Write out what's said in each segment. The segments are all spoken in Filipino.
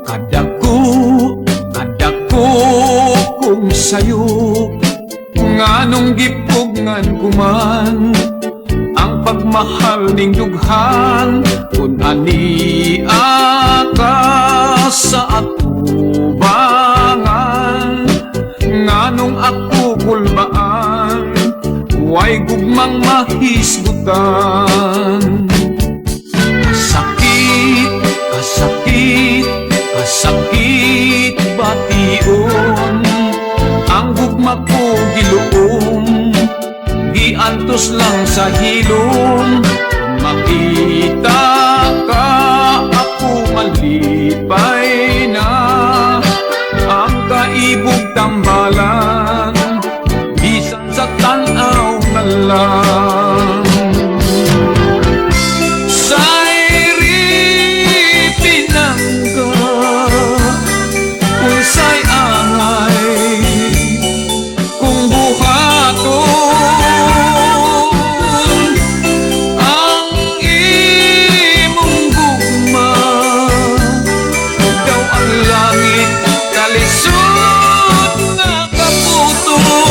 kadako kung sayo, nganong gipugngan kuman ang pagmahal ning dughan, kun ani ka sa atubangan, nganong ako kulbaan, way gugmang mahisgutan. Kasakit bation, ang gugma ko giluom, giantos lang sa hilom. Makita ka ako malipay na, ang kaibog tambalan, bisan sa tanaw na lang. Unsay angay kung buhaton ang imong gugma, daw ang langit kalisod nga kaputon.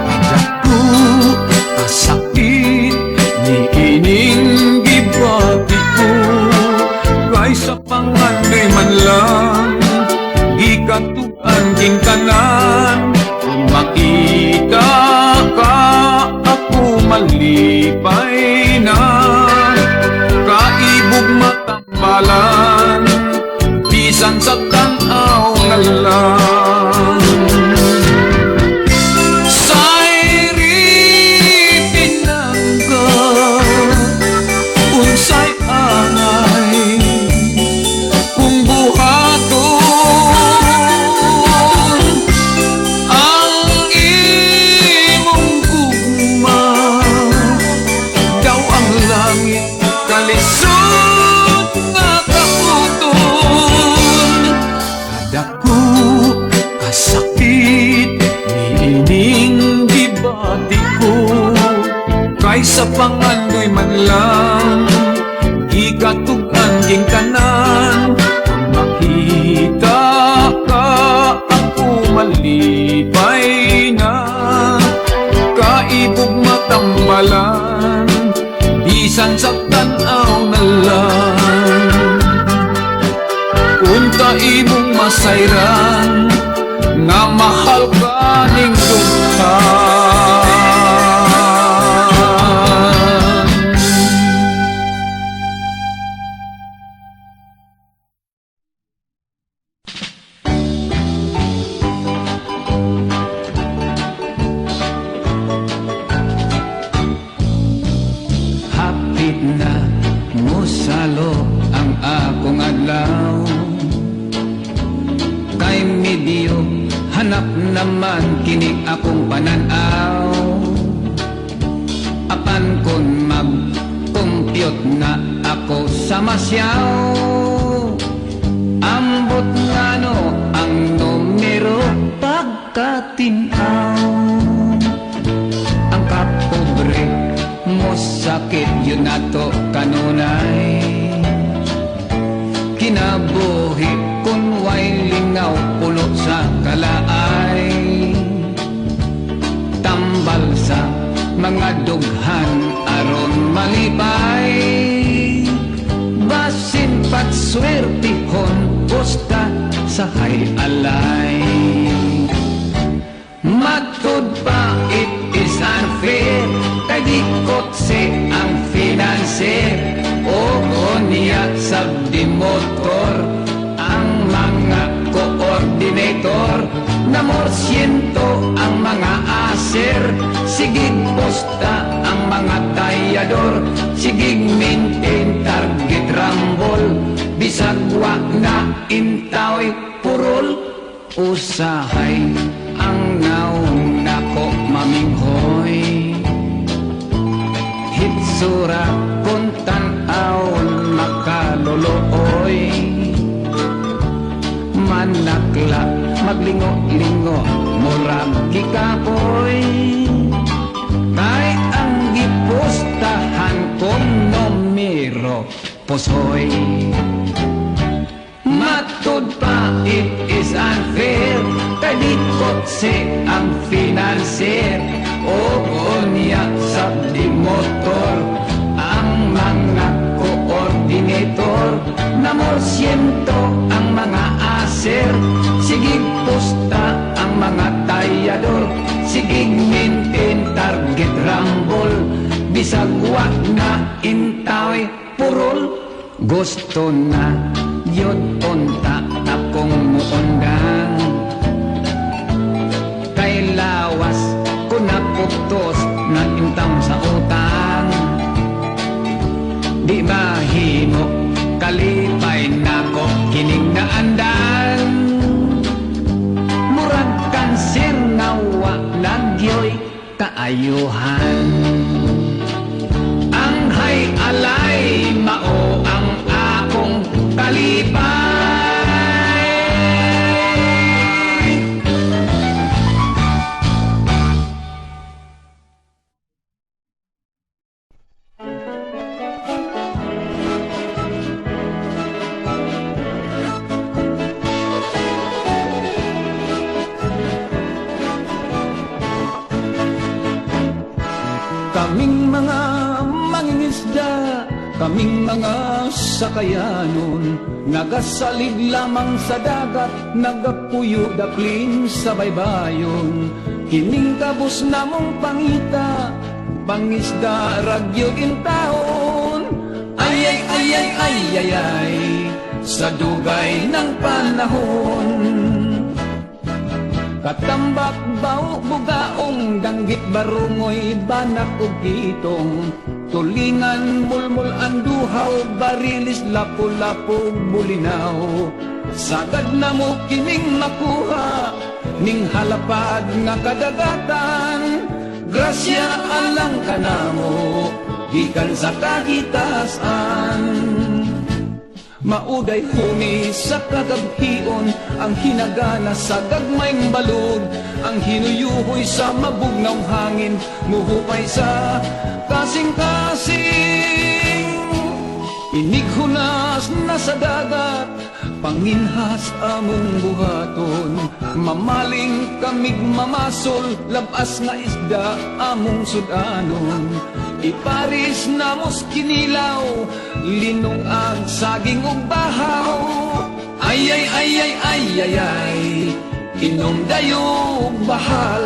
Kadako kasakit ni ining gibati ko, kaysa pangandoy man lang gikatugan king tanan. Kung makita ka ako malipay na, kaibog matambalan, bisan sa tanaw na lang. Sayri pinangga, unsay angay kung buhaton kalisod nga kaputon. Kadako kasakit ni ining gibati ko, kaysa pangandoy man lang gikatugan king tanan. Kung makita ka ako malipay na, kaibog matambalan, bisan sa tanaw na lang. Unta imong masayran nga mahal ka ning dughan. Na musalo ang akong adlaw, kay medyo hanap naman kini akong pananaw. Apan kon mag-compute na ako sa masyaw, ambot nga no ang numero pagkatinaw. Ang kapobre mo sakit yun nato kanunay, kinabuhi kung way lingaw pulo sa kalaay. Tambal sa mga dughan aron malipay, basin pagswertihon pusta sa hay alay. Matud pa it is unfair, kay di kotse ang finanser, o niya sa motor ang mga coordinator, na morsyento ang mga aser, sigig posta ang mga tayador, sigig maintain target rumble, bisag wa na intaw purol, usahay ang naong nako maminghoy. Hitsura kung tan-aon makalulooy, manakla maglingo-lingo murag gikapoy, kay ang gipostahan kong numero posoy. kotse ang financier o niya sa di motor ang mga coordinator na morsyento ang mga aser sigig pusta ang mga tayador sigig maintain target rumble bisag wa na intaw purol gusto na yun unta akong muundang kay lawas ko naputos na intang sa utang di mahimo kalipay nako kining naandan murag kanser nga wa nagyoy kaayuhan ang hay alay mao ang akong kalipay Kaming mga mangingisda, kaming mga sakayanon, nagasalig lamang sa dagat, nagapuyo daplin sa baybayon. Kining kabus namong pangita, pangisda ragyo intahon. Ay ay ay ay ay ay ay, sa dugay ng panahon. Katambak bao bugaong danggit barungoy banak ug kitong tulingan mulmul ang duhaw barilis lapu-lapu bulinaw sagad na mo kining makuha ning halapad nga kadagatan grasya alang kanamo gikan sa kahitasan. Mauday huni sa kagabhion ang hinagana sa gagmayng balod ang hinuyuhoy sa mabugnaw hangin muhupay sa kasing-kasing inighunas na sa dagat panginhas among buhaton mamaling kamig mamasol labas nga isda among sudanon iparis na mos kinilaw linong ag saging ug bahaw ay ay ay ay ay ay ay inom dayo bahal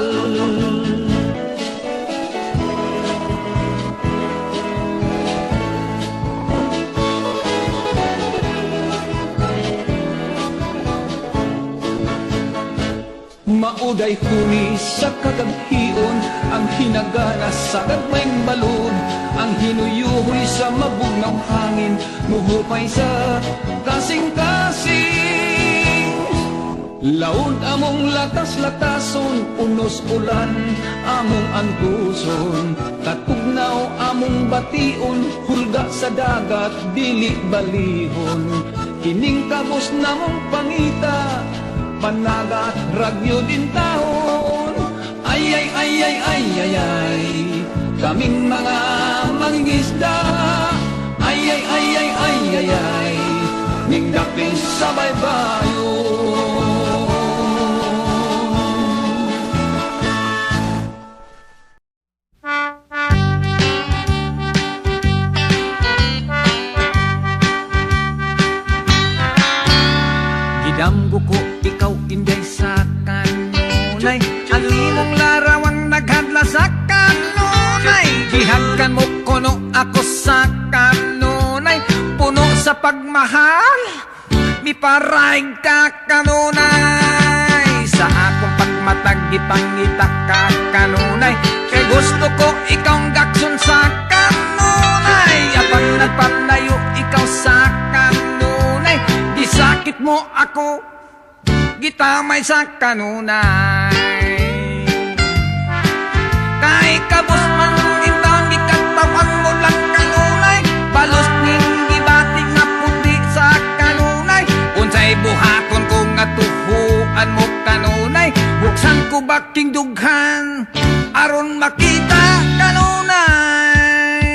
Mauday huni sa kagabhion ang hinagana sa gagmayng balod ang hinuyuhoy sa mabugnaw hangin muhupay sa kasing-kasing laod among latas-latason unos ulan among angkuson katugnaw among bation hulga sa dagat dili balihon kining kabos namong pangita panagat ragyo din taon ay ay ay ay ay ay ay kaming mga mangingisda ay ay ay ay ay ay ay ning daping sa baybayon gidamgo ko ikaw inday sa kanunay ang imong larawang naghadla sa kanunay gihagkan mo kuno ako sa kanunay puno sa pagmahal miparaig ka kanunay sa akong pagmatag ipangita ka kanunay kay gusto ko ikawng gakson sa kanunay apag nagpalayo ikaw sa kanunay di sakit mo ako gitamay sa kanunay kay kabos man intang gikatawan mo lang kanunay balos ning gibating nga puti sa kanunay unsay buhaton ko nga tuhuan mo kanunay buksan ko baking dughan aron makita kanunay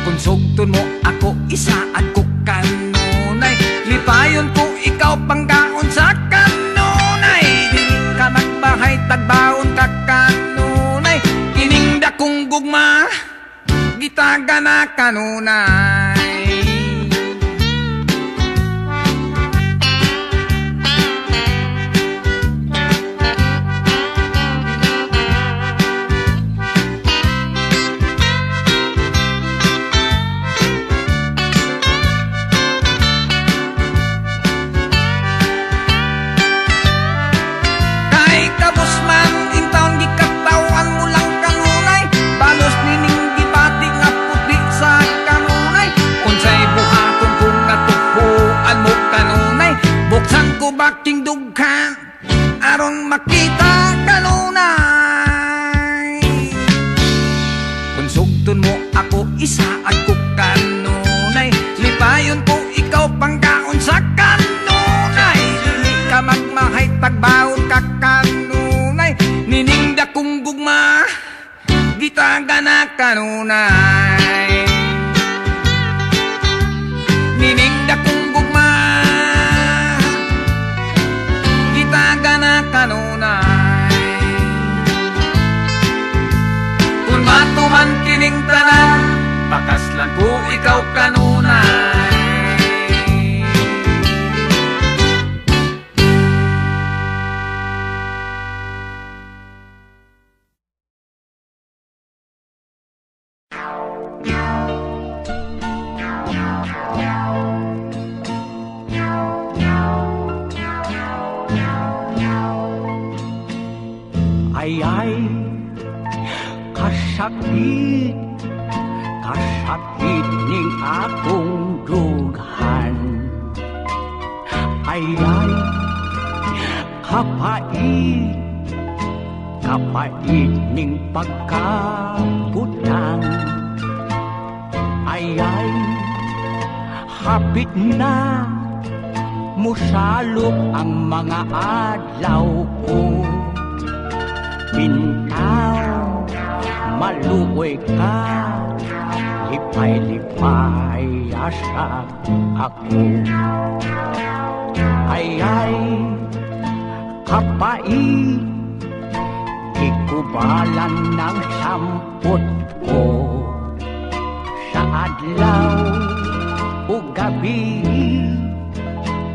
kung sugton mo ako isaan ko kanunay lipayon ko ikaw panggaon sa kanunay di gitaga na kanunay. Baking dughan aron makita kanunay. Kung sugton mo ako isaan ko kanunay, lipayon ko ikaw panggaon sa kanunay. Dili ka magmahay tagbaon ka kanunay, niningda kong gugma gitaga na kanunay. Niningda kong gugma gitaga na kanunay. Kung matuman kining tanan, pakaslan ko ikaw kanunay. Ay, kasakit, kasakit ning akong dughan. Ay, kapait, kapait ning pagkabutang. Ay, hapit na musalok ang mga adlaw ko. Bintaw, maluoy ka, lipay-lipay asa ako. Ay, kapait, ikubalan ng sampot ko. Sa adlaw o gabi,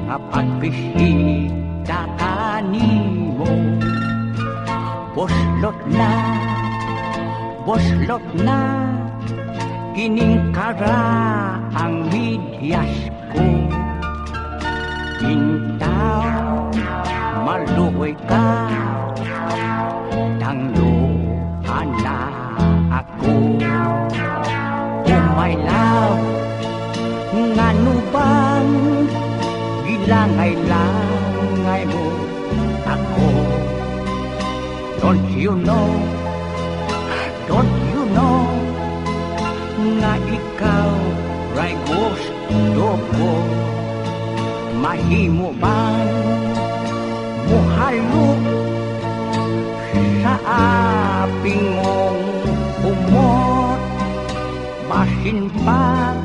nga pagbisita kanimo. Boslot na, kining kara ang midyas ko. Bintaw, maluoy ka, tanglo na ako. Oh my love, ngano bang gilangay-langay mo ako? Don't you know nga ikaw ray gusto ko? Mahimo bang muhalok sa aping mong umot? Basin pa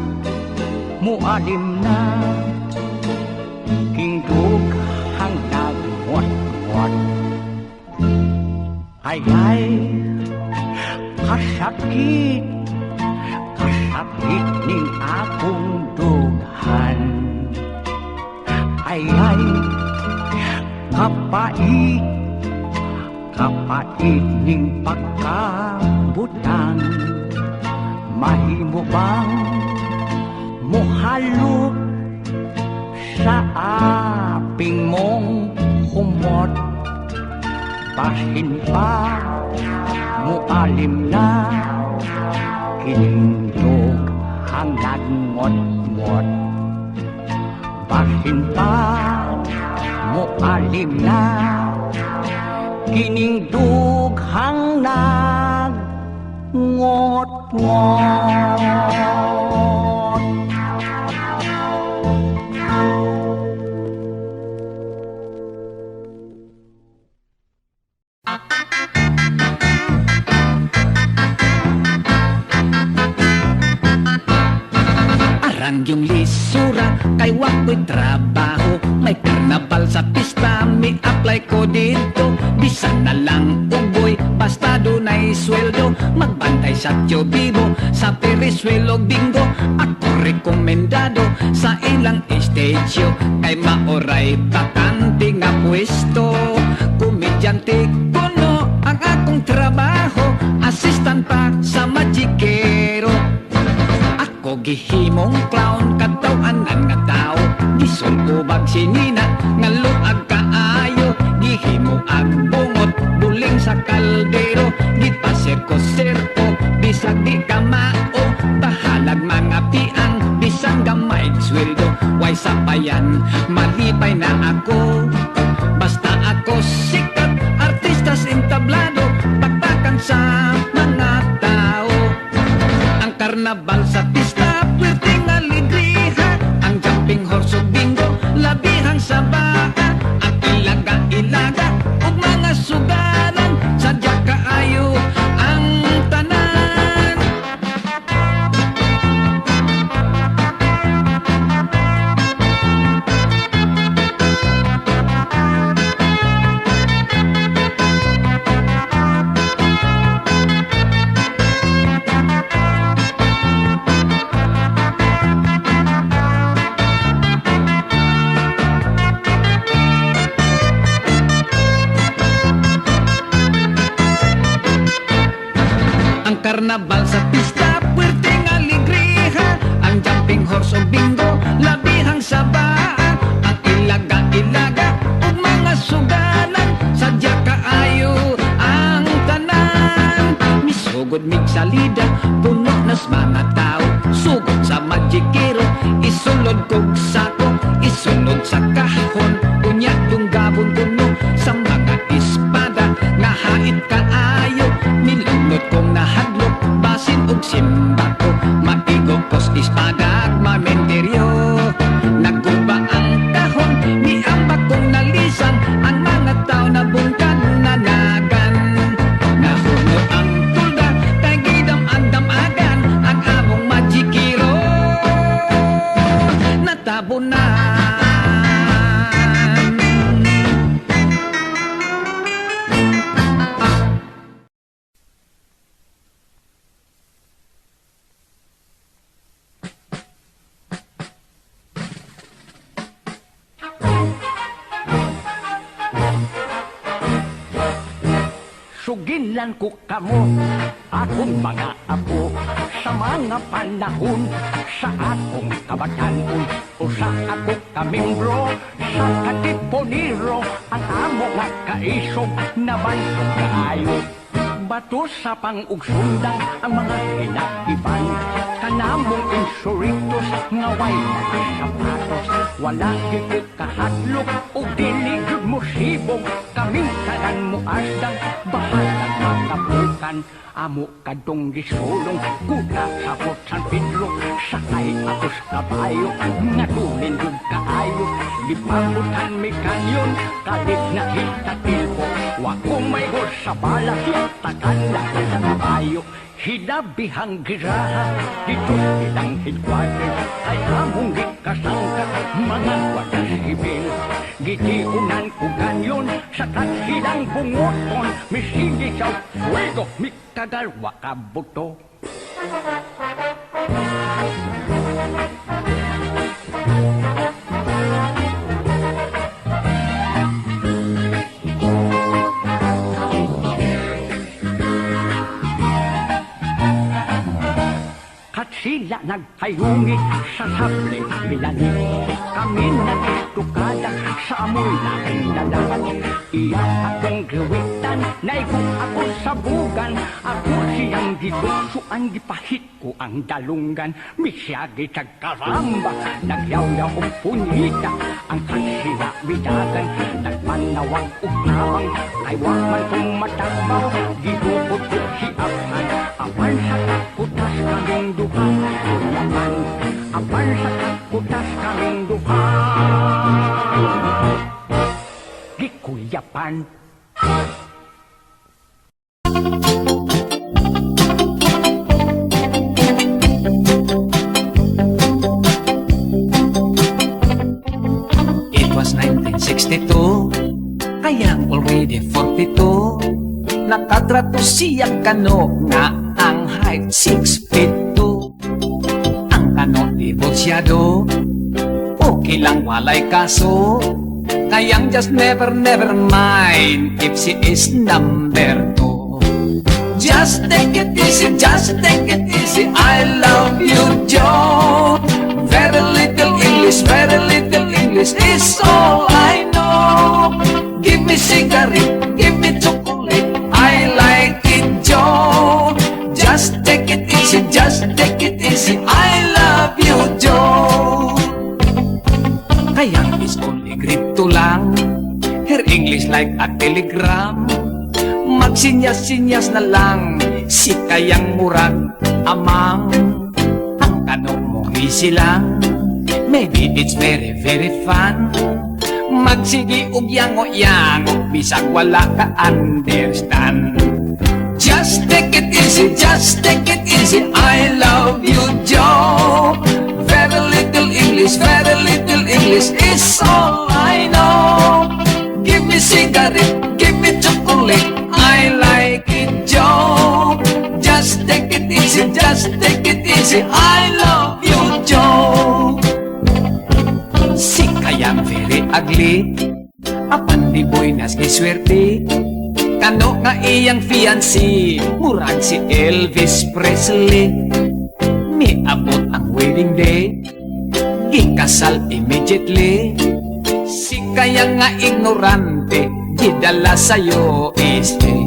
mualim na kingdug hang nagmot-mot. Ay, kasakit, kasakit ning akong dughan. Ay, kapait, kapait ning pagkabutang. Mahimo bang muhalok sa aping mong humot? Basin pa mualim na kinindog ang nagmot-mot. Basin pa mualim na kinindog ang nagmot-mot. Arang yung lisura, kay wako'y trabaho. May karnabal sa pista, may apply ko dito. Bisan na lang ugoy, basta doon ay sweldo. Magbantay sa Tio Bibo, sa Perisuelo Bingo. Ako rekomendado sa ilang estedyo, kay maoray bakante nga pwesto. Komedyante kuno ang akong trabaho, assistant pa sa Magikero. Ako gihimong clown, katawanan nga tao, gisulubag sinina nga luag kaayo. Gihimo ang bungot, buling sa kaldero, gipasirko-sirko, bisag di kamao. Bahalag mga piang, bisang gamay sweldo. Way sapayan, malipay na ako. Basta ako sikat, artistas entablado, bakbakan sa mga tao. Ang karnabal sa pista, pwerteng alegriha. Ang jumping horse o bingo, labihang sa baka. Ang ilaga-ilaga, ug mga sugaran, sadya kaayo ang tanan. Ang karnabal sa pista, pwerteng alegriha. Ang jumping horse o bingo, labihang sa baa. Ang ilaga-ilaga, ug mga sugalan, sadya kaayo ang tanan. Misugod mig salida, puno nas mga tao. Sugod sa Magikero, isulod kog sako, isunod sa kahon. Unya yung gabon kuno sa mga espada, nga hait kaayo. Nilunod kong nahadlok, basin og simbako, maigo kos espada ag mamenteryo. Nagguba ang kahon, niambak kong nalisan, ang mga tao na bungkan nanagan. Nahuno ang tulda, kay gidam-andam-agan, ang among Magikero natabunan. Sugilan ko kamo, akong mga apo, sa mga panahon, sa akong kabatanon, o sa ako kamimbro, sa katiponiro, ang amo nga kaisog, nabansog kaayo. Bato sa pang-ugsundang ang mga hinagiban, kanamong insuritos, ngaway na sapatos, wala gito kahadlok, o diligod mo sibog, kaming tanan mo asdang, bahalag makapukan, amo kadong gisulong, kuda sa San Pedro, sakay ako sa kabayo, nga tulindod kaayo, lipamutan may kanyon, kalit na hitatilpo, wakong may hos sa balas, takan na sa kabayo, hinabihang giraha, dito silang headquarters, ay among gikasangka, mga wadas hibil, gitiunan ko kanyon, sa silang bungoton, misindi sa fuego, mikagalwa kabuto. Sila nagpayungit sa sabling bilani. Kami nagtukada sa amoy na dalan. Iya akong gawitan, naikot ako sa bugan. Ako siyang gigusuan, gipahit ko ang dalungan. Misyagi sa karamba, nagyaw-yaw o punita. Ang kansila bidagan, nagmanawag upawang. Ay waman kong matagbaw, gihupot ko si Apan. Apan sa kaputas kaming duha. Yaman, apan sa kaputas kaming duha. Gikuyapan. It was 1962, I am already 42. Nakatrato siyang kano nga ang 5, 6 feet 2. Ang tanong di bolsyado, okay lang walay kaso. Kayang just never mind if she is number 2. Just take it easy, just take it easy, I love you, Joe. Very little English is all I know. Give me cigarette, give me chocolate, I like it, Joe. Just take it easy, just take it easy, I love you, Joe. Kaya is only grade 2 lang, her English like a telegram. Magsinyas-sinyas na lang, si kayang murag amang. Ang tanong mo easy lang, maybe it's very fun. Magsigi og yango-yango, bisag wala ka understand. Just take it easy, just take it easy, I love you, Joe. Very little English is all I know. Give me cigarette, give me chocolate, I like it, Joe. Just take it easy, just take it easy, I love you, Joe. Si kayang very ugly, apan di boy nas kiswerte. Kano nga iyang fiancé, murag si Elvis Presley. Miabot ang wedding day, ikasal immediately. Si kaya nga ignorante, gidala sa'yo este.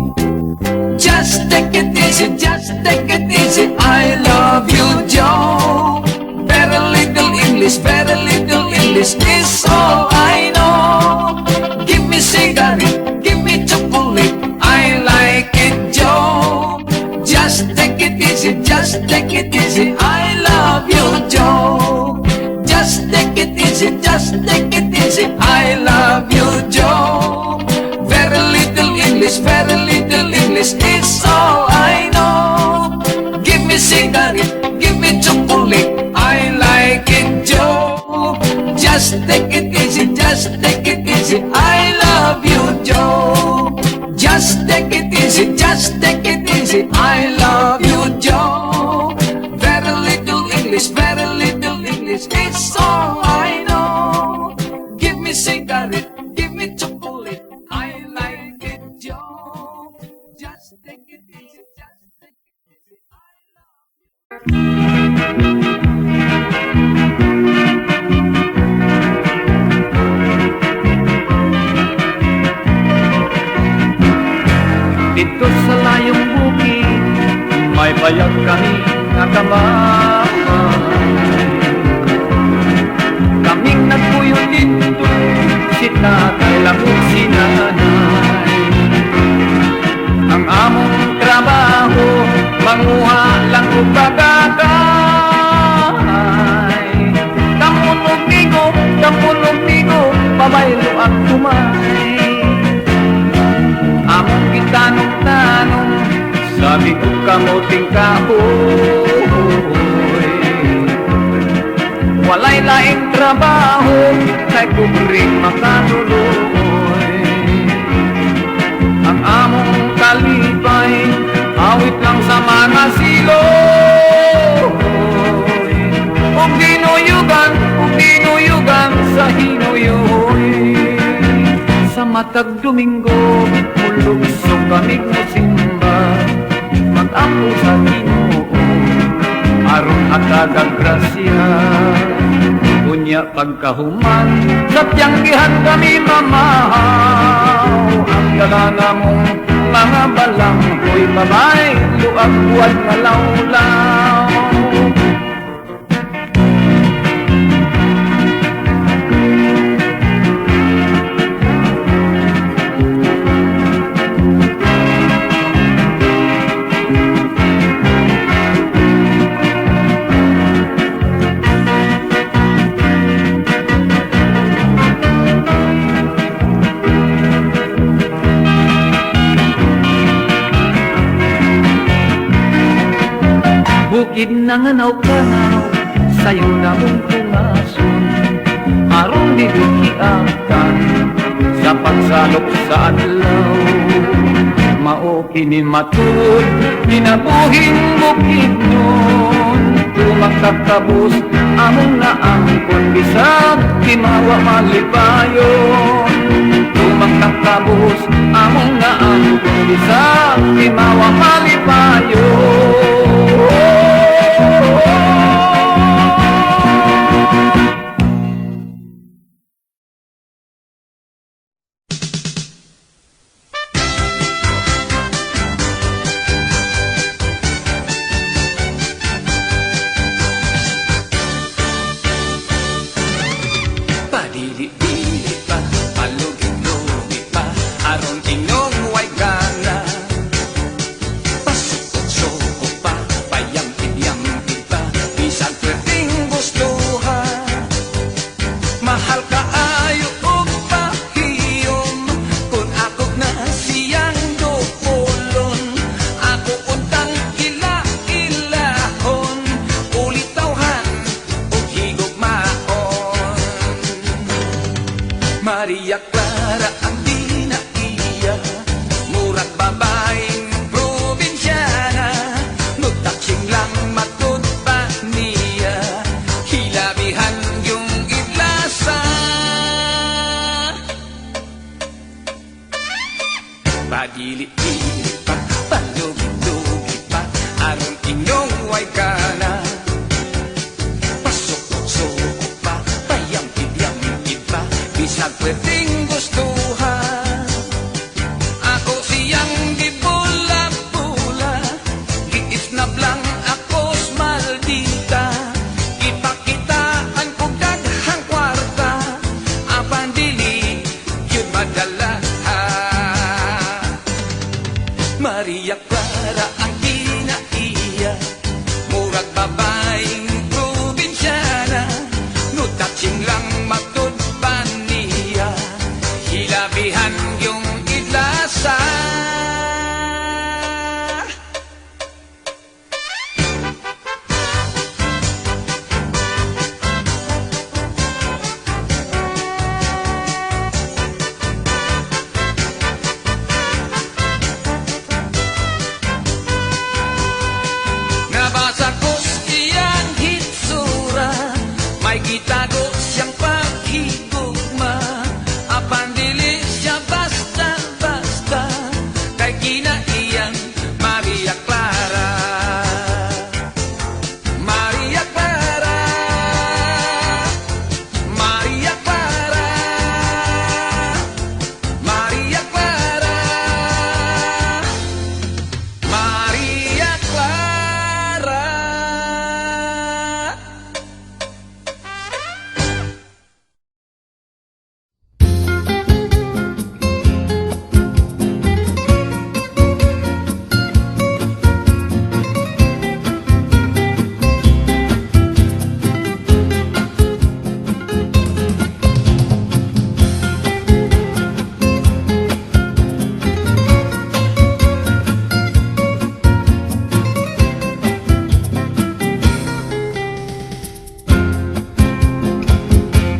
Just take it easy, just take it easy, I love you, Joe. Very little English is all I know. Give me cigarette, give me chocolate, I like it, Joe. Just take it easy, just take it easy, I love you, Joe. Just take it easy, just take it easy, I love you, Joe. Very little English is all I know. Give me cigarette, give me chocolate, I like it, Joe. Just take it easy, just take it easy, I love you, Joe. Just take it easy, just take it easy, I love you, Joe. Very little English is all I know. Give me cigarette, give me chocolate, I like it, Joe. Just take it easy, just take it easy, I love you. Dito sa layong bukid, may bayag kami nga kamay. Kaming nagpuyo dito, si tatay lang o si nanay. Ang among trabaho, manguha lang o bagagay. Tamunog nigo, pabaylo ang kumay. Among gitanong-tanong, sabi ko kamuting kahoy. Walay laing trabaho, kay kubring makanuloy. Ang among kalipay, awit lang sa mga siloy. Kung dinuyugan sa hinuyoy. Sa matag Domingo, mulugsog kami musimba, mag-apo sa Ginoo, aron atagang grasya. Unya pagkahuman, sa tiyanggihan kami mamahaw. Ang dalanga mong mga balanghoy, babay, luag buwan malawlaw. Bukid nanganaw-kanaw, sayo na mong tungason, aron di dukiakan sa pagsalok sa adlaw. mao kini matud kinabuhing bukid nun tumaktakabos among naangkon bisag timawa malipayon tumaktakabos among naangkon bisag timawa malipayon. Padili-dili pa, palugit-lugit pa, aron inyong way gana. Pasukot-sukot pa, payamtid-yamtid pa, bisag pwedeng gustuhan. Mahal ka ayo og pahiyom, kung ako na siyang dupulon. Ako untang ila-ilahon, ulitawhan o higugmaon. Maria Clara ang dinaiya, murag babaeng probinsyana, nutaksing lang matud pa niya, hilabihan yung idlasa. Padili-dili pa, palugit-lugit pa, aron inyong way kana. Pasukot-sukot pa, payamtid-yamtid pa, bisag pwedeng gustuhan. Ako siyang gibula-bula, giisnab lang akos maldita. Ipakitaan ko daghang kwarta, apan dili yun madala. Maria Clara ang dinaiya, murag babaeng probinsyana, nutaksing lang matud pa niya, hilabihan yung idlasa. Nabasa ko siyang hitsura, may gitago siyang paghigugma, apan dili siya basta-basta, kay kinaiyang Maria Clara. Maria Clara, Maria Clara, Maria Clara, Maria Clara.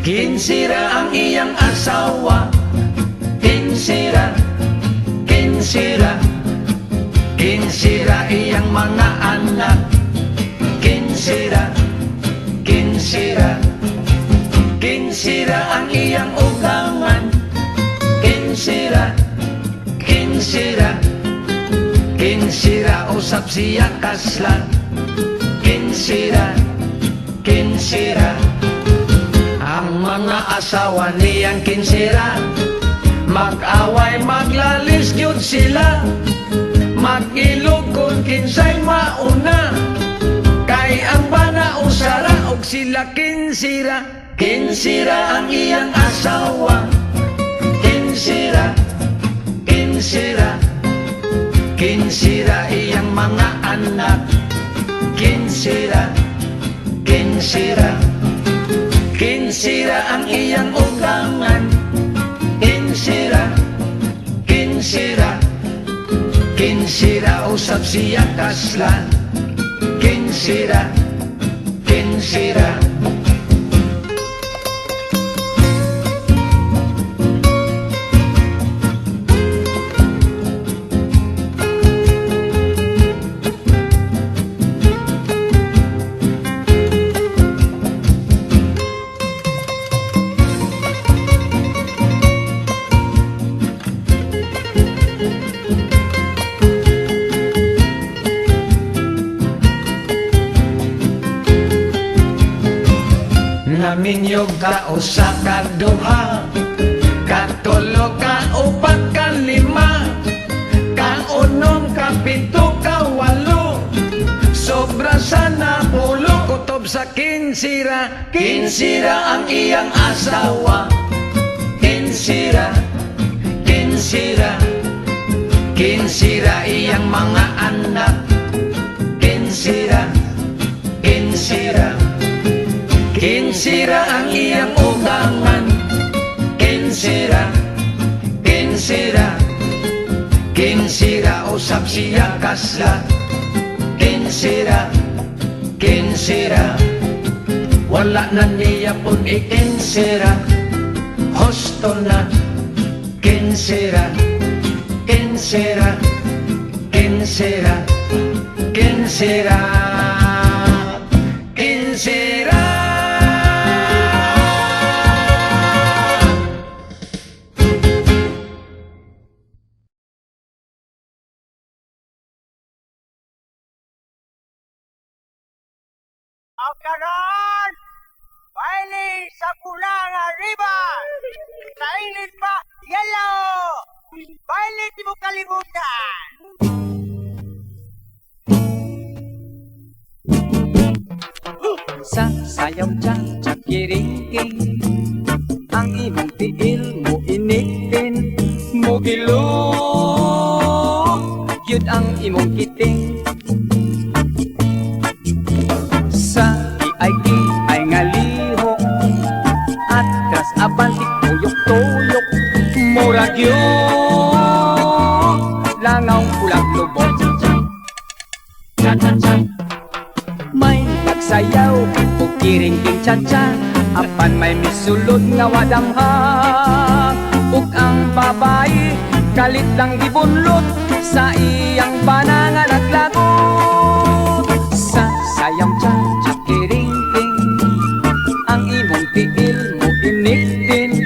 Kinsira ang iyang asawa, kinsira, kinsira, kinsira iyang mga anak, kinsira, kinsira, kinsira ang iyang ugangan, kinsira, kinsira, kinsira usap siya kaslan, kinsira, kinsira. Ang mga asawa niyang kinsira, mag-away maglalis yun sila, mag-ilog kung kinsay mauna, kay ang bana usara og sila kinsira. Kinsira ang iyang asawa, kinsira, kinsira, kinsira iyang mga anak, kinsira, kinsira, kinsira ang iyang ugangan, kinsira, kinsira, kinsira usap siya kaslan, kinsira, kinsira. Kaminyog ka usa ka duha, katulog ka upat ka lima, kaunom ka pito ka walo, sobra sa napulo, kutob sa kinsira. Kinsira ang iyang asawa, kinsira, kinsira, kinsira iyang mga anak, kinsira, kinsira, kinsira ang iyang ugangan, kinsira, kinsira, kinsira usap siya kasla, kinsira, kinsira, wala na niya pun ikinsira, hosto na, kinsira, kinsira, kinsira, kinsira, kinsira. Karon! Paili sa pulang ribbon! Sa init pa, yellow! Paili di mo kalimutan! Sa sayaw tsa tsa kiringking, ang imong tiil mo initin, mo gilong, yun ang imong kiting. Sa iig ay ngalihok, at kas abantik tuyok-tuyok, murag yun, langaw pulang lubog. Cha-cha-cha, may pagsayaw o kiring-king cha-cha, apan may misulod nga wadamhang, ug ang babae kalit lang gibunlot, sa iyang panangan at lagot. Sa sayam cha-cha kiring-king, ang imong tiil mo iniktin,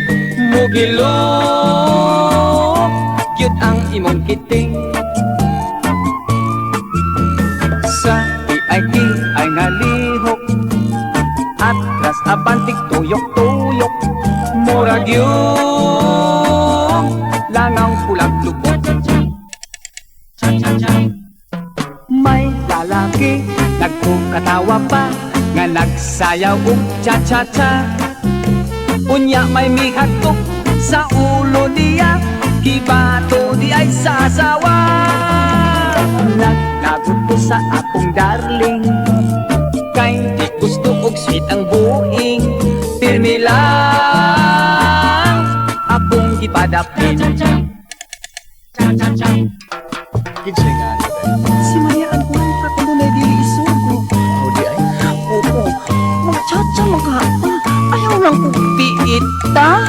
mo gilong, yun ang imong kiting. Sa iig ay ngalihok, at ras abantik tuyok-tuyok, murag yung langaw pulang lubog. Cha-cha-cha, may lalaki nagkukatawa pa, nga nagsayaw og cha-cha-cha. Unya may mihatok sa ulo niya, kibato di ay sasawa. Naglagot ko sa akong darling, kay di gusto og sweet ang buing, pirmi lang akong gipadapin. Cha-cha-cha, Kinsay nga ano dahil? Si Maria ang kuhay pa kung doon ay dili isugo. Oh, di ay. Oo, magtsatsa maghapon. Ayaw lang kong piita.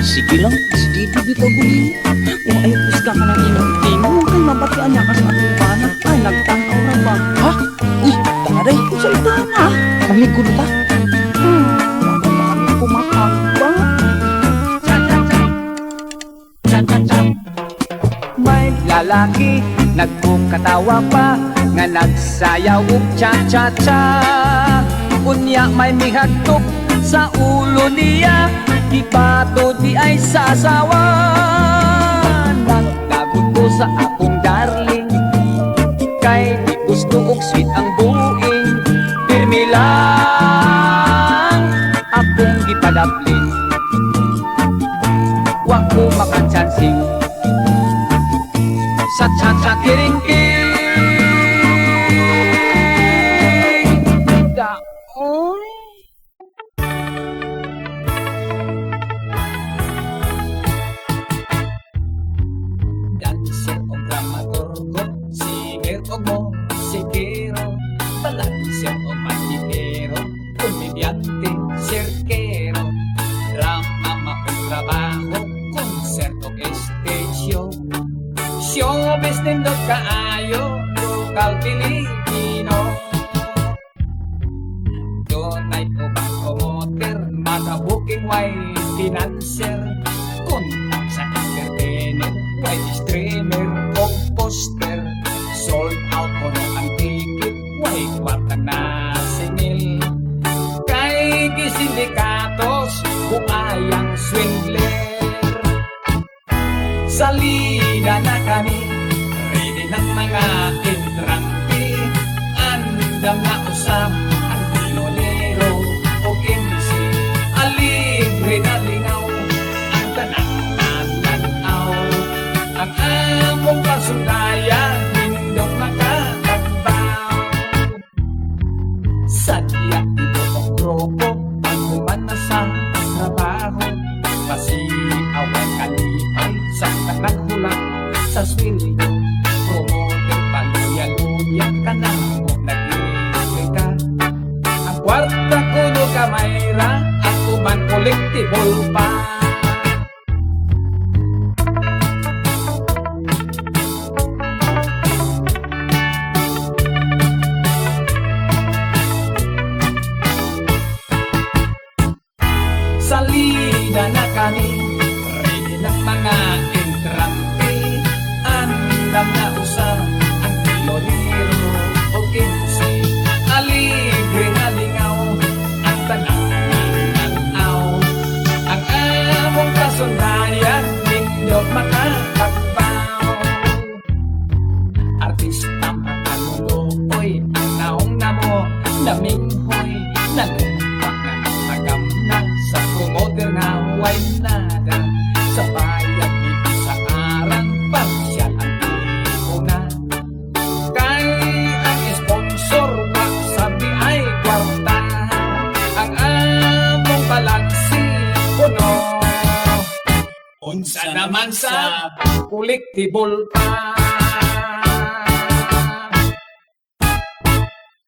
Sige lang, sige Bitaw ko ni. Kung ayaw pusga ka ng inyong tino, kay mabatian niya ka sa atong panak. Ay, nagtangkaw na ba? Ha? Uy, tanga day. Kung sa itana. Kami ko na ta. Wala kami kumakang ba? may lalaki nagkukatawa pa, nga nagsayaw og cha-cha-cha. Unya may mihagtok sa ulo niya, kibato di ay sasawa. Nagdagot ko sa akong darling, kay di gusto og sweet ang buing, pirmi lang akong gipadaplin. Wa ko makachansing sa cha-cha kiring-king. Oy. Dancer o dramaturgo, singer o musikero, balancer o manikero, komedyante, sirkero, drama maong trabaho, konserto, stage show, showbiz nindot kaayo, lokal Pilipino. Donay o promoter, mga booking way financer, kontak sa entertainer, way streamer o poster, sold out ko no ang ticket, way kwarta na singil, kay gisindi ka ka na o nag-iigay ka. Ang kwarta ko do ka mayra, at uban collectible pa. Salida na kami, ready ng mga entrante. Andam na usa ang kilonero o 15. Aligre nga lingaw ang tanaw. Ang among kasundayan, nindot makakagbaw. Artista makaluloy, ang naong namo, naminghoy, nalumpak na magamnang sa promoter na huway nada. Sa bayag ni sa arang pasyal ang una. Kay ang sponsor wa sabi ay kwarta. Ang among balansi puno. Unsa naman sa collectible pa.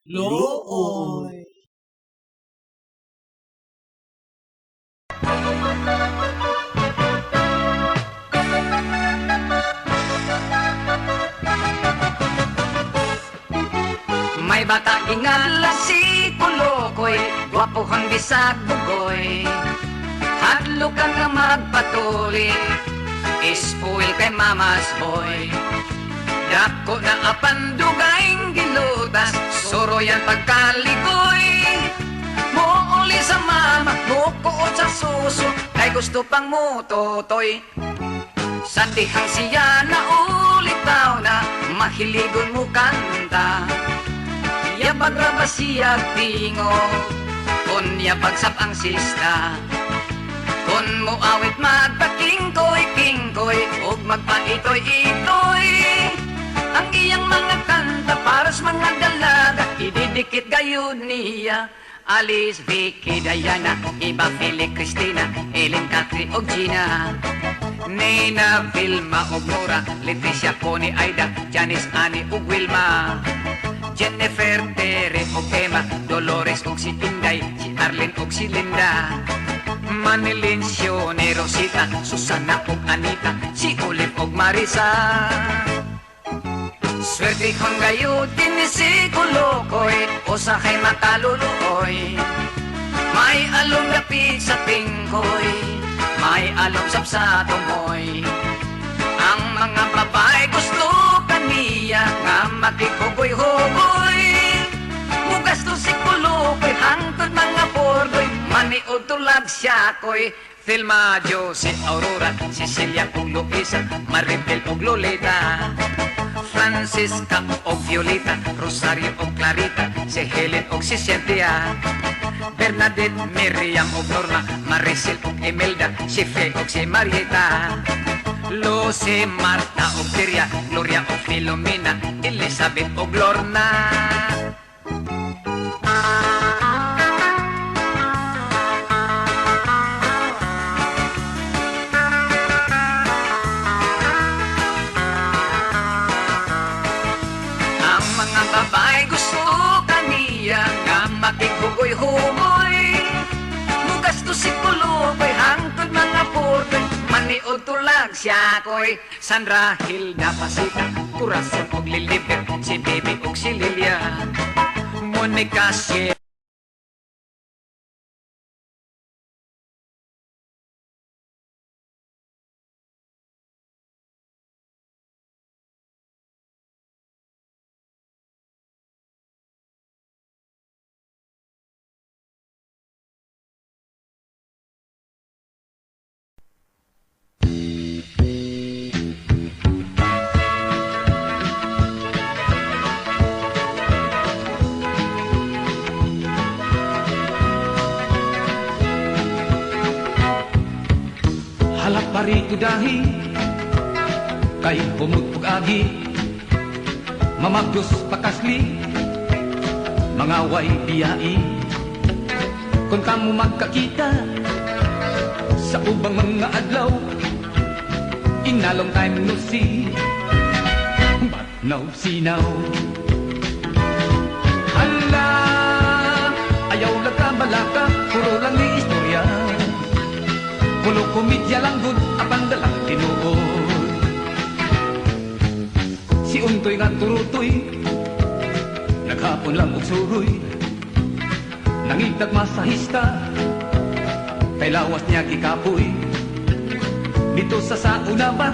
Looy. May bata ingala si Kulokoy, gwapo kang bisag bugoy. Hadlo ka nga magpatuli, ispoil kay mama's boy. Dako na apandugayng gilutas, suro yan pagkaligoy. Muuli sa mama, mukuot sa suso, kay gusto pang mutotoy. Sa dihang siya na ulitaw na, mahiligon mo kanta. Yabag raba siya tingo, kun yabagsap ang sista. Kun mo awit magpakingkoy-kingkoy, ug magpaitoy-itoy. Ang iyang mga kanta para sa mga dalaga, ididikit gayon niya. Alice, Vicky, Diana, Iba, Philly, Christina, Ellen, Cathy, og Gina. Nina, Vilma, og Nora, Leticia, Connie, Aida, Janice, Annie, ug Wilma. Jennifer, Tere, og Emma, Dolores, og si Inday, si Arlene, og si Linda. Manilin, Sione, Rosita, Susana, og Anita, si Olive, og Marisa. Swerte kong gayo din si Kulokoy, o sa kay makaluluoy. May along lapit sa tingkoy, may along sapsa tumoy. Ang mga babae gusto kaniya nga makikugoy-hugoy. Mugas to si Kulokoy, hangtod mga pordoy, maniod tulag siya koy. Thelma, Josie, Aurora, Cecilia, ug Luisa, Maribel, ug Lolita. Francisca o Violeta, Rosario o Clarita, si Helen o si Cynthia, Bernadette, Miriam o Norma, Maricel o Imelda, si Fe o si Marieta, Lucy, Marta o Piria, Gloria o Filomena, Elizabeth o Glorna. Babae gusto kaniya nga makikugoy-hugoy. Mugas to si Kulokoy, hangtod mga portoy, maniod tulag siya koy. Sandra, Hilda, Pasita, Corazon og Lilibet, si Baby og si Lilia. Monica, si Halap parito dahi, kay pumutpog agi, mamagdos pakasli, mga way biyai. Kung kamo magkakita sa ubang mga adlaw, in a long time no see, but no see now. Pulo komedya lang gud apan dalang tinuod. Si Untoy nga turutoy, naghapon lang og suroy. Nangitag masahista, kay lawas niya kikapoy. Dito sa sauna ba,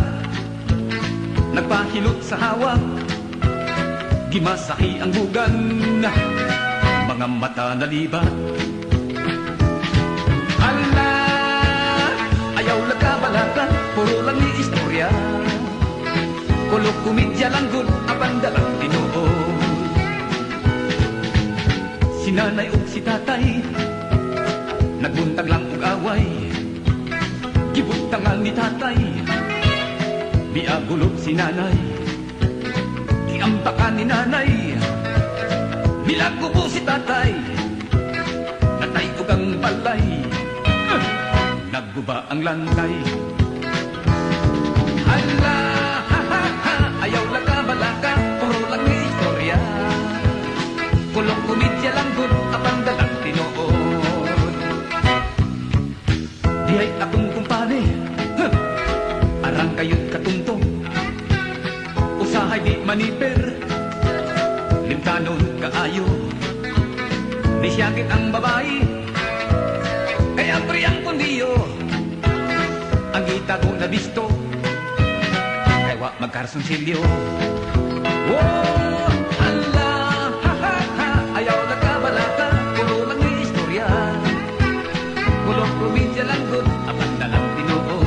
nagpahilot sa hawak. Gimasahi ang bugan, mga mata nalibat. Ala, ayaw lagkabalaka, puro lang ni istorya. Kulok komedya lang gud apan dalang tinuod. Si nanay ug si tatay, nagbuntag lang og away. Gibuntangan ni tatay, biagulog si nanay. Giambakan ni nanay, bilagubo si tatay. Natay ug ang balay, nagguba ang lantay. Hala, ha ha ha, ayaw lang ka balaka, puro lang ni istorya. Kulong komedya lang gud apan dalang tinuod. Dihay akong kumpare, arang kayo't katuntong. Usahay di maniper, limtanon kaayo. Nisyagit ang babae, kaya pri ang kundiyo. Ang kita ko na bisto, kaya wa magkarsunsilyo. Oh, hala, ha ha ha, ayaw lang ka balaka, puro lang ni istorya. Kulong probinsya lang gud apan dalang tinuod.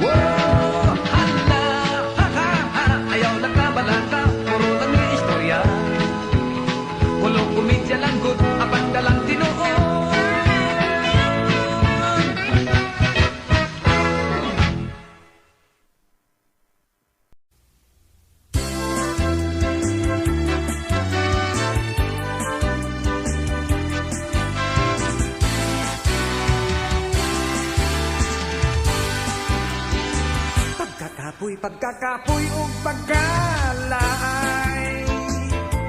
Oh, hala, ha ha ha, ayaw lang ka balaka, puro lang ni istorya. Kulong probinsya lang gud apan dalang tinuod. Pagkakapoy o pagkalay,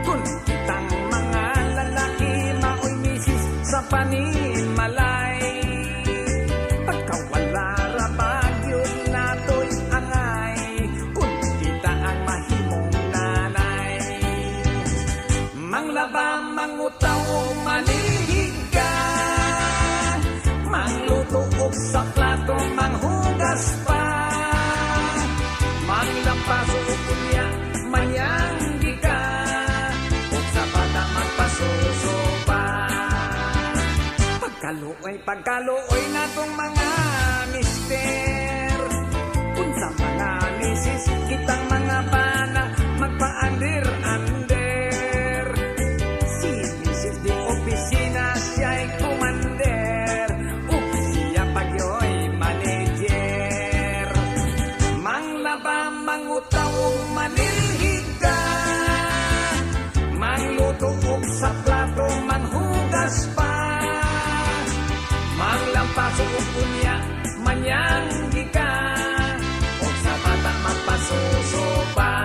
kung kitang mga lalaki maoy misis sa panimalay. Pagkawala rabag yun nato'y angay, kung kita ang mahimong nanay. Manglaba, mangutaw o manihiga, mangluto o sa plato, manghugas pa. Manglampaso o kunya, manyanggi ka, o sa bata magpasuso pa. Pagkaluoy na tong mga mister, kung sa mga misis, kitang mga bana, magpa-under-under. Si misis di opisina, siya'y kumander, o siya pagyo'y manager. Manglaba, mangutaw o manilhiga, mangluto o sa plato, manghugas pa. Manglampaso o kunya, manyanggi ka, o sa bata magpasuso pa.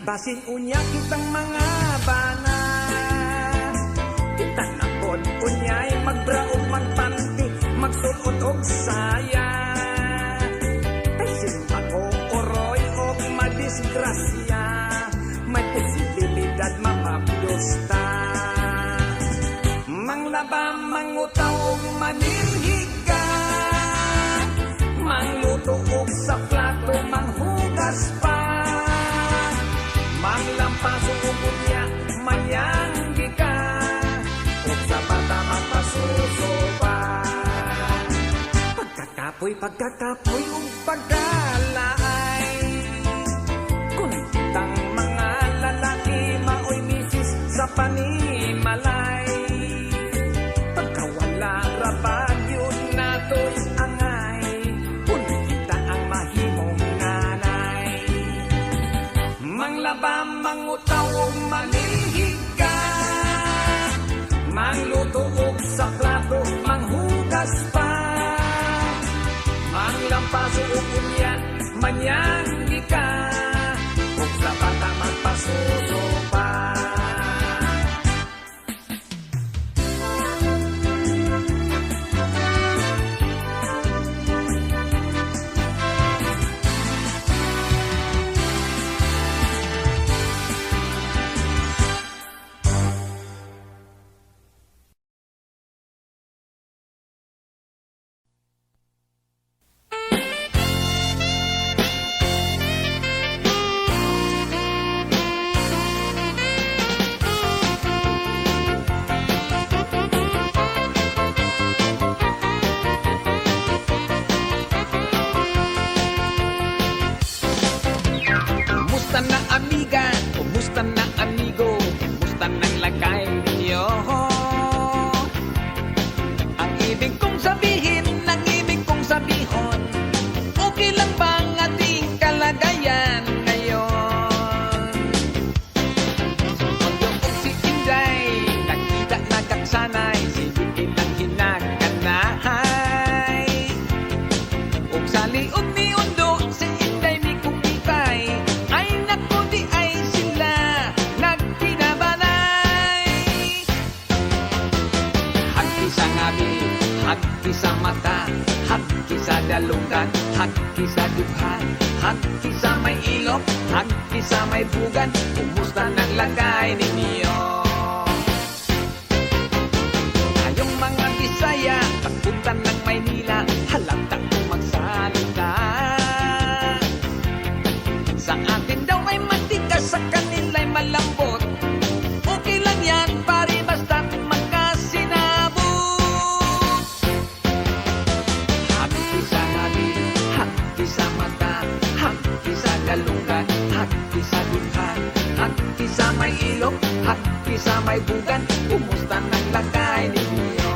Basin unya kitang mga bana, kitang napod unya'y magbraog magpanti, magsulot og saya. Kay simpa ko oroy og madisgrasya, may posibilidad mapapdosta. Manglaba, mangutaw og manilhiga, mangluto og sa plato, manghugas pa. Manglampaso o kunya, manyanggi ka, o sa bata magpasuso pa. Pagkakapoy o pagkalay, kung kitang mga lalaki maoy misis sa panimalay. Pagkawala rabag yun nato'y angay, kung kita ang mahimong nanay. Manglaba, mangutaw o manilhiga, mangluto o sa plato, manghugas pa. ilang paso upunyan manyang ka kung sa bata magpasuso pa. Kumusta na amiga? Kumusta na amigo? Kumusta nang lagay ninyo? Ang ibig kong sabihin, ang ibig kong sabihon, okay lang bang ating kalagayan ngayon? Sundo kong si Inday, nakita nagkaksanay, sige lang hinaganahay. Kung sa liog ni Undo, si Inday ni Kumpitay, ay naku di ay sila nagpinabanay. Hagki sa ngabi, hagki sa mata, hagki sa dalungan, hagki sa dughan, hagki sa may ilok, hagki sa may bugan, kumusta nang lagay ninyo? Tayong mga Bisaya, takutan ng Maynila, halatang kung magsalita. Sa atin daw ay matigas, sa kanila'y malambot. Okay lang yan, pare, basta't magkasinabot. Hagki sa ngabi, hagki sa mata, hagki sa galungan, hagki sa dughan, hagki sa may ilok, hagki sa may bugan, kumusta nang lagay ninyo?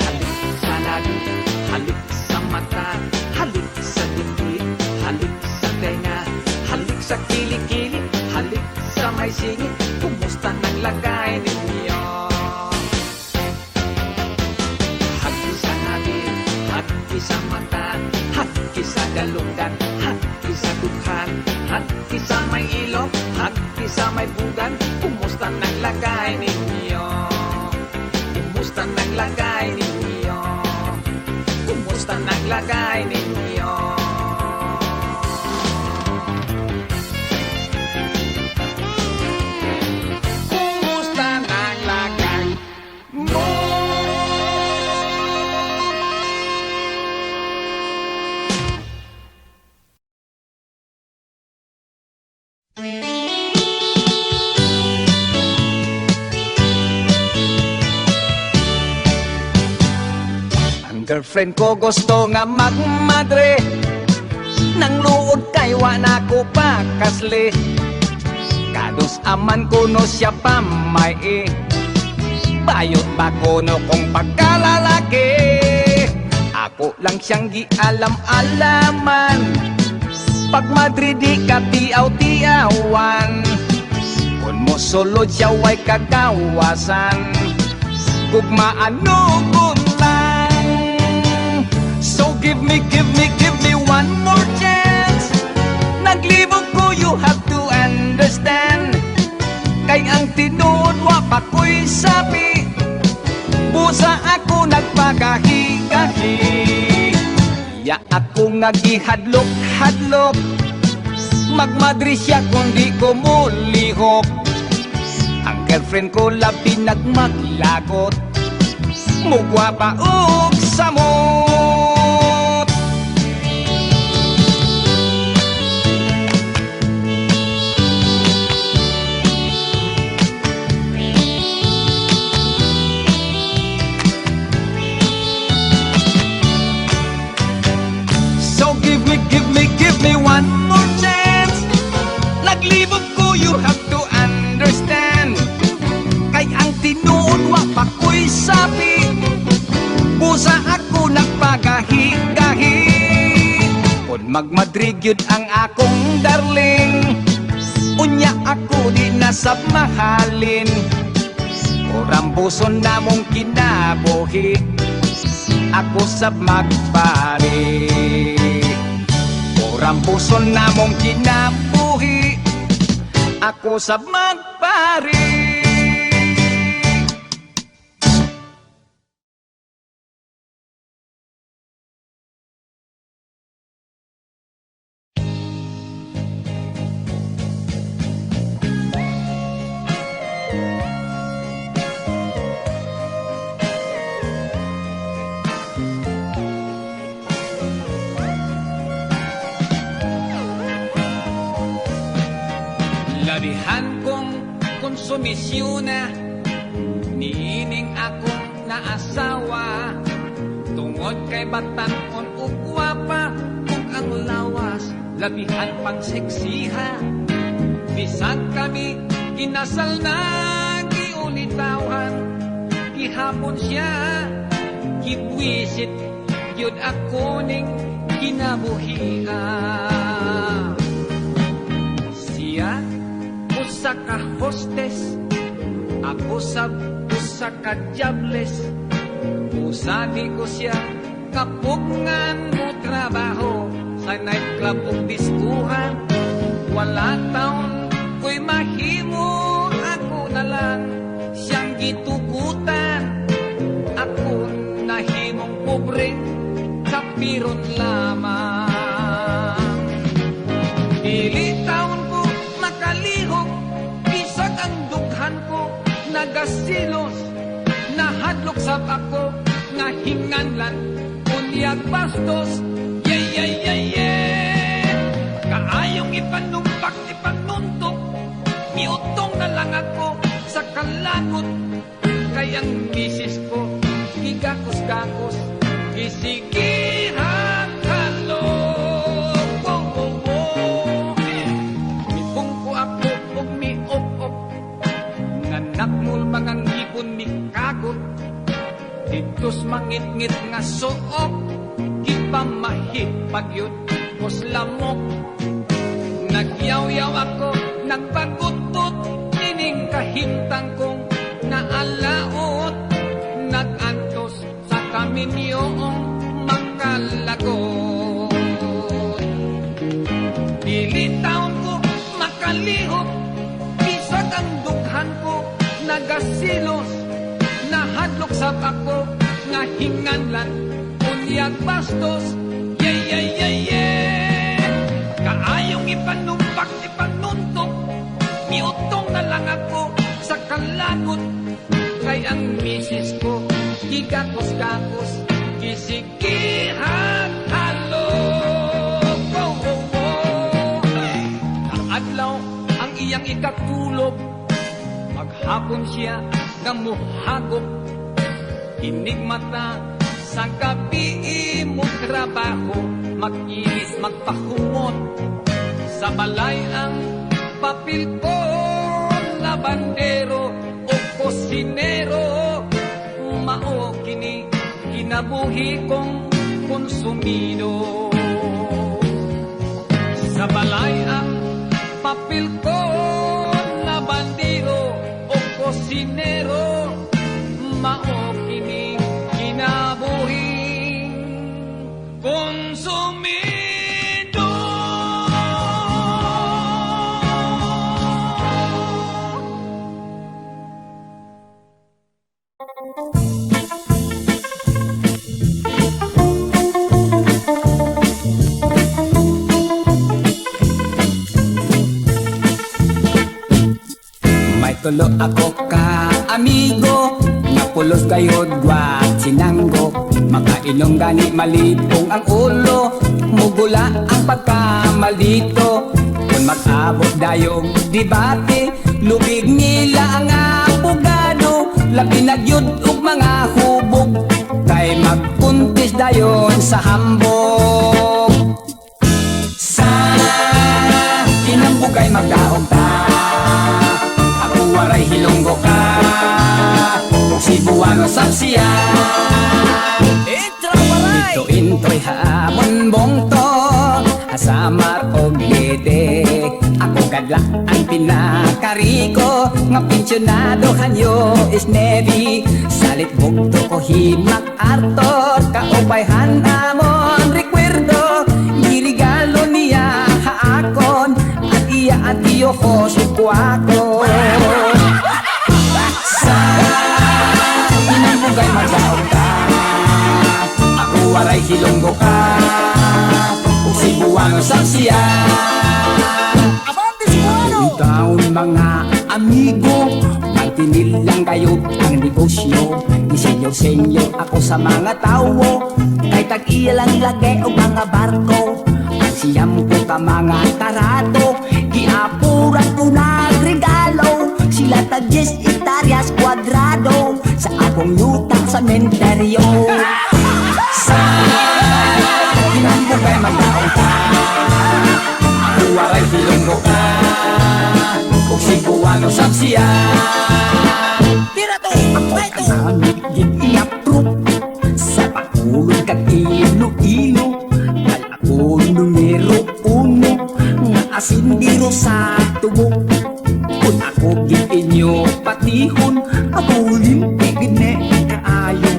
Halik sa labi, halik sa mata, halik sa dibdib, halik sa tenga, halik sa kilikili, halik sa may singit, kumusta nang lagay ninyo? Hagki sa ngabi, hagki sa mata, hagki sa galungan, hagki sa dughan, hagki sa may ilok, hagki sa may bugan, kumusta nang lagay ninyo? Kumusta nang lagay ninyo? Kumusta nang lagay ninyo? Kumusta nang lagay mo? Ang girlfriend ko gusto nga magmadre, nang luod kay wala ko pa kasli. Kados aman ko no siya pamay, bayot ba ko no kung pagkalalaki. Ako lang siyang gialam-alaman, pag Madrid di ka tiaw-tiawan. Kung mo sulod siya way kagawasan, gugmaan no kung lang. So give me one more chance. Naglibog ko, you have to understand. Kay ang tinuod wa pa ko'y sabi, busa ako nagpagahi-gahi. Ya ako nagihadlok-hadlok, magmadri siya kundi ko mulihok. Ang girlfriend ko labi nagmaglagot, mugwa pa og samot. So give me one more chance. Naglibog ko, you have to understand. Magmadrid yun ang akong darling, unya ako di nasab mahalin. Orambuson na mong kinabuhi, ako sab magpari. Orambuson na mong kinabuhi, ako sab magpari. Labihan kong konsumisyon na niining akong naasawa, tungod kay batan-on o guwapa kung ang lawas labihan pang seksiha. Bisag kami kinasal na giulitawan, gihapon siya gibwisit yun ako ning kinabuhian. Siya usa ka hostess, ako sab usa ka jobless. Usadi ko siya kapugngan mo trabaho sa nightclub o diskuhan. Wala taon ko'y mahimo, ako na lang siyang gitugutan. Ako nahimong pobre, kapiron lamang. Dili taon ko makalihok, bisag ang dughan ko nagasilos. Nahadlok sab ako, nahinganlan, unyag bastos. Kaayong ipanumpak, ipanuntok, miutong na lang ako sa kalagot. Kayang misis ko, igakos-gakos, isigihan kalog. Mipungko ako og miop-op, nanakmul mga ngipon mi kagot. Ditos mangit-ngit nga suok, ipamahipag yun kos lamok. Nagyaw-yaw ako, nagpagutot, ining kahintang kong naalaot. Nagantos sa kaminyong makalagot. Dili taon ko makalihok, bisag ang dughan ko nagasilos. Nahadlok sab ako, nahinganlan, unyag bastos. Kaayong ipanumpak, ipanuntok, miutong na lang ako sa kalagot. Kay ang misis ko, gigakos-gakos, kisigihan halog. Kaadlaw ang iyang ikatulog, maghapon siya namuhagok. Inig mata sa gabi mo trabaho, mag-inis magpahumot. Sa balay ang papel ko, labandero o kosinero. Mao kini kinabuhi kong konsumido. Sa balay ang papel ko, labandero o kosinero. Mao kini kinabuhi konsumido. May tulo ako ka amigo, napulos kayod gwat sinanggo. Makainom gani malipong ang ulo, mugula ang pagkamalito. Kung mag-abot dayong debate, lubig nila ang abogado. Labi nagyud og mga hubog, kay magpuntis dayon sa hambog. Sa kinambugay magdaog ta, ako waray hilonggo ka, Cebuano sapsiya. Ito into'y hamon bongto, Nagla ang pinakariko nga pensyonado hanyo is Navy. Salit bugto ko himak artor kaupayhan amon recuerdo. Girigalo niya haakon at iya at iyo ko sukwako. Sa inambugay magaw ka, ako waray hilonggo ka, kung Cebuano Sapsia. Taon mga amigo, magtinil lang kayo ang negosyo. Isenyor-senyor ako sa mga tao, kay tag-iya lang lagay o mga barko. Ang siyam ko ka mga tarato, giapuran ko nagregalo. Sila tag 10 hektaryas kwadrado, sa akong lutang sa menteryo. Sa inambugay magdaon ka, ako waray hilonggo ka, kung Cebuano Sapsia. Tira to! Ay to! Amit gin-i-approve sa pakulong kag ilo-ilo. Kal ako numero 1 nga asin biro sa tubo. Kung ako gin-inyo patihon, abulin tigine kaayo.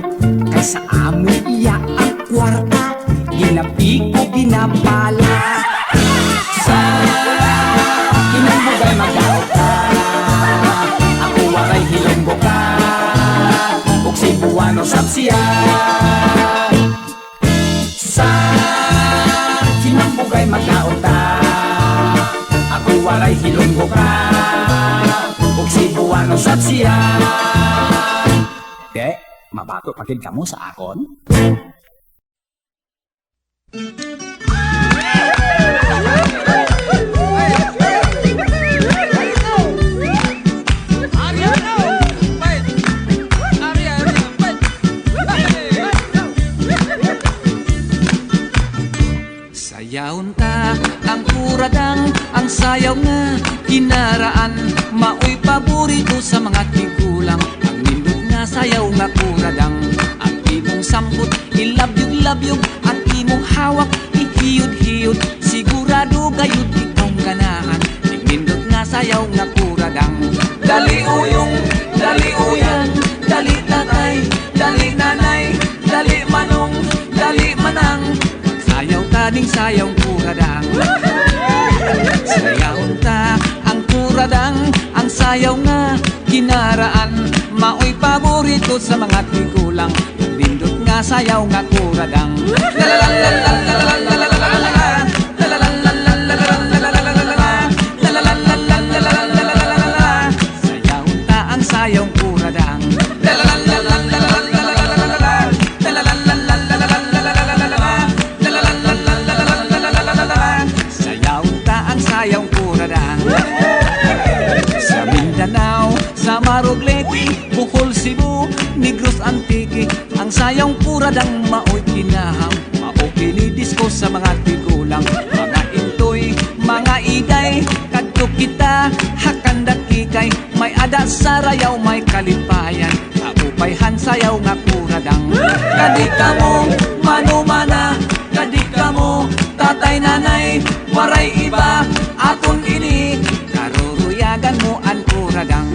Kay sa amin iya ang kwarta, ginapi ko ginapala. Sa inambugay magaw ka, ako waray hilonggo ka, kung Cebuano Sapsia. Sa inambugay magaw ka, ako waray hilonggo ka, kung Cebuano Sapsia. De, mabato pakid kamo sa akon? Sayaw ta ang kuradang, ang sayaw nga kinaraan. Maoy paborito sa mga tigulang, ang nindot nga sayaw nga kuradang. Ang imong sampot, ilabyog-labyog, ang imong hawak, ihiyod-hiyod. Sigurado gayud itong ganahan, nindot nga sayaw nga kuradang. Dali uyong, dali uyang, dali tatay, dali nanay, dali manong, dali manang. Sayaw ta ning sayaw kuradang. Sayaw ta ang kuradang, ang sayaw nga kinaraan. Maoy paborito sa mga tigulang, nindot nga sayaw nga kuradang. Sayaw ta ang sayaw kuradang. Sayaw ta ang sayaw kuradang. Sa Mindanao, sa Marogleti, Bohol, Cebu, Negros Antique, ang sayang kuradang maoy kinahang. Mao kinidisco sa mga tigulang, mga intoy, mga iday, kadto kita hakanda kikay. May ada sa rayaw, may kalipayan, kaupayhan sayaw nga kuradang. Kadi kamo manumana, kadi kamo tatay nanay, waray iba aton ini, karuruyagan mo ang kuradang.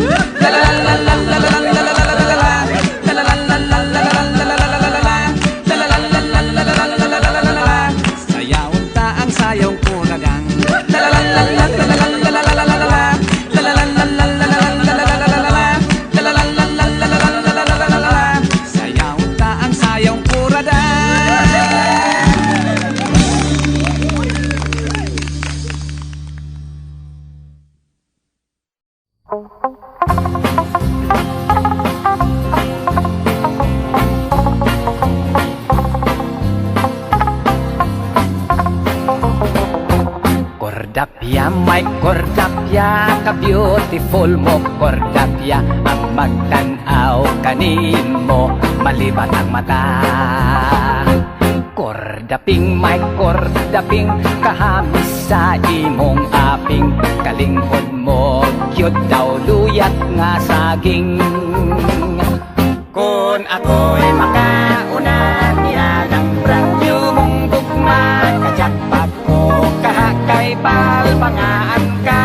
Sayawon ta ang sayong kuradang. Sayawon ta ang sayong kuradang. Kordapya, may kordapya, ka-beautiful mo kordapya. Ang magtanaw kanin mo, malibat ang mata. Kordaping, may kordaping, kahamis sa imong aping. Kalingkod mo, cute daw luyat nga saging. Kung ako'y makauna, nilalang brand new mong tugma. Kajakpat ko, kahakay palpangaan ka.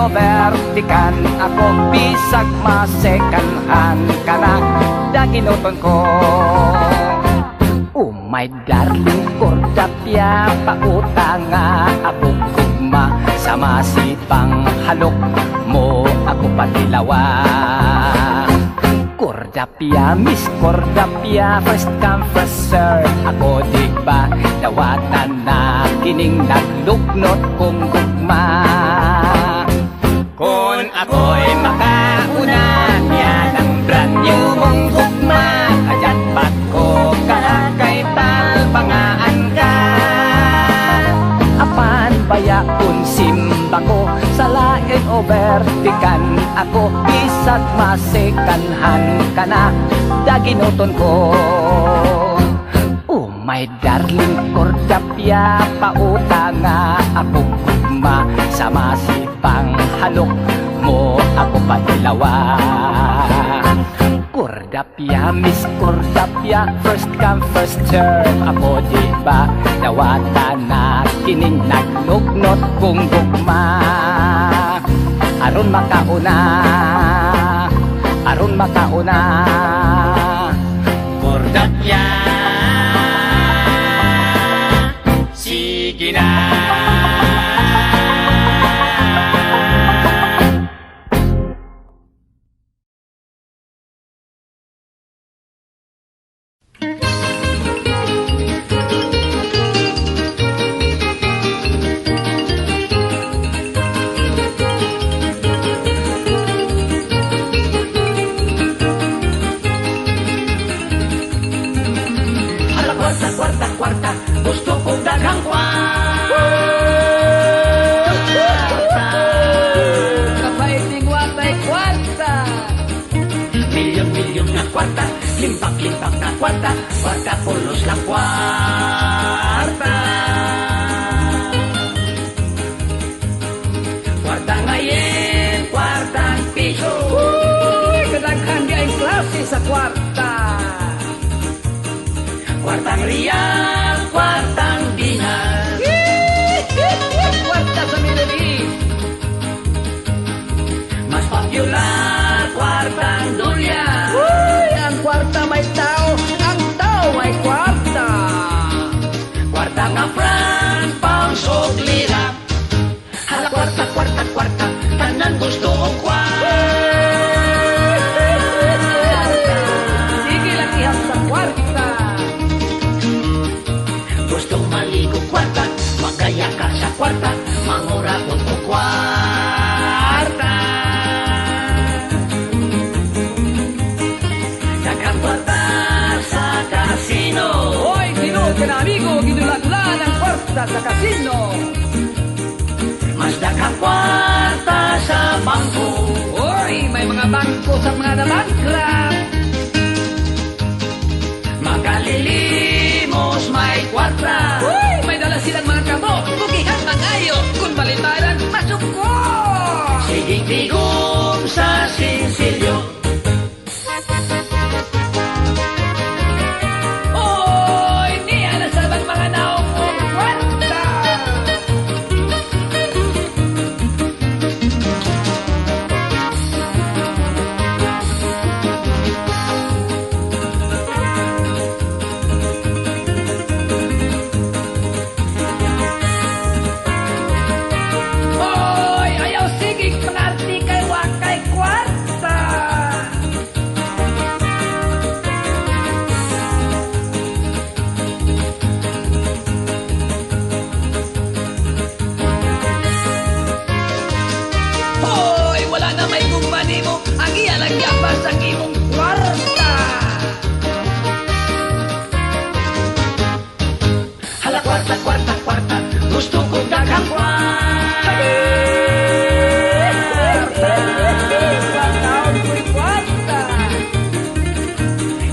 o vertikan ako bisag masekanhan ka na daginuton ko. Oh my darling, kordapya pauta nga abog gugma sa masipang halok mo ako patilawa. Kordapya, Miss Kordapya, first come first serve. Ako di ba dawatan na kining nagluknot kong gugma. Kung ako'y makauna, yan ang brand new mong gugma. Kaya't ba't ko kay talpangaan ka? Apan baya simba ko sa lain o vertikan ako isa't masekanhan ka na daginuton ko. Oh my darling kordapya pauta nga ako gugma sa masipang halok mo ako patilawa. Kordapya, Miss Kordapya, first come first serve. Ako di ba dawata na kining naglugnot kong gugma. Aron makauna, aron makauna. Kordapya, sige na. Kwarta, gusto kong daghang kwarta. Kapaiting watay kwarta. Milyon-milyon na kwarta, limpak-limpak na kwarta, kwarta pulos lang kwarta. Kwarta ngayon, kwartang piso. Uy, kadaghan di ay klase sa kwarta. Kwartang riyal, kwartang dinar. Kwarta sa Middle East. Mas popular, kwartang dulya. Uy, ang kwarta may tao, ang tao may kwarta. Kwarta nga franc, pounds o lira. Hala kwarta, kwarta, kwarta, tanan gusto o kwarta. Sige lang ihap sa kwarta. Gustong maligo kwarta, magaya ka sa kwarta, mangura ko to kwarta. Daghang kwarta sa kasino. Hoy, tinuod ka na amigo, ginulatlan ang kwarta sa kasino. Mas daghang kwarta sa bangko. Hoy, may mga bangko sa mga na-bankrupt. Magalilimos may kwarta. Uy, may dala silang mga kamo. Bukihang mangayo. Kung balitaran, masuko. Siging tigom sa sinsilyo. Hoy, niya na sa mga naong kwarta. Hoy, ayaw sigig pangarti kay wakay kwarta. Hoy, wala na may gumani mo. Ang ialagya pa sa imong kwarta. Hala kwarta, kwarta, kwarta, gusto kong daghang kwarta.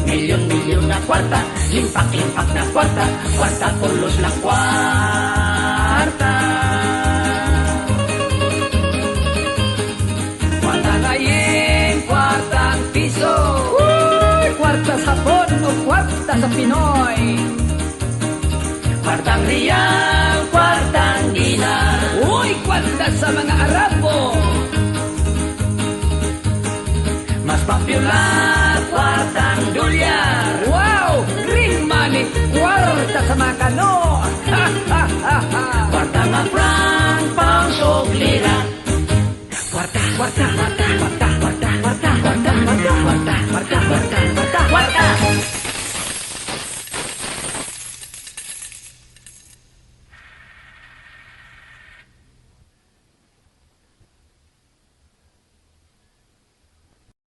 Milyon-milyon na kwarta, limpak-limpak na kwarta, kwarta pulos lang kwarta. Kwarta ngayon, kwartang piso. Uy, kwarta sa Hapon o kwarta sa Pinoy. Kwartang riyal, kwartang dinar. Uy, kwarta sa mga Arabo. Papula, kwartang dolyar. Wow! Green money, kwarta sa makano. Ha, ha, ha, ha. Kwarta nga franc, pounds o lira. Kwarta, kwarta,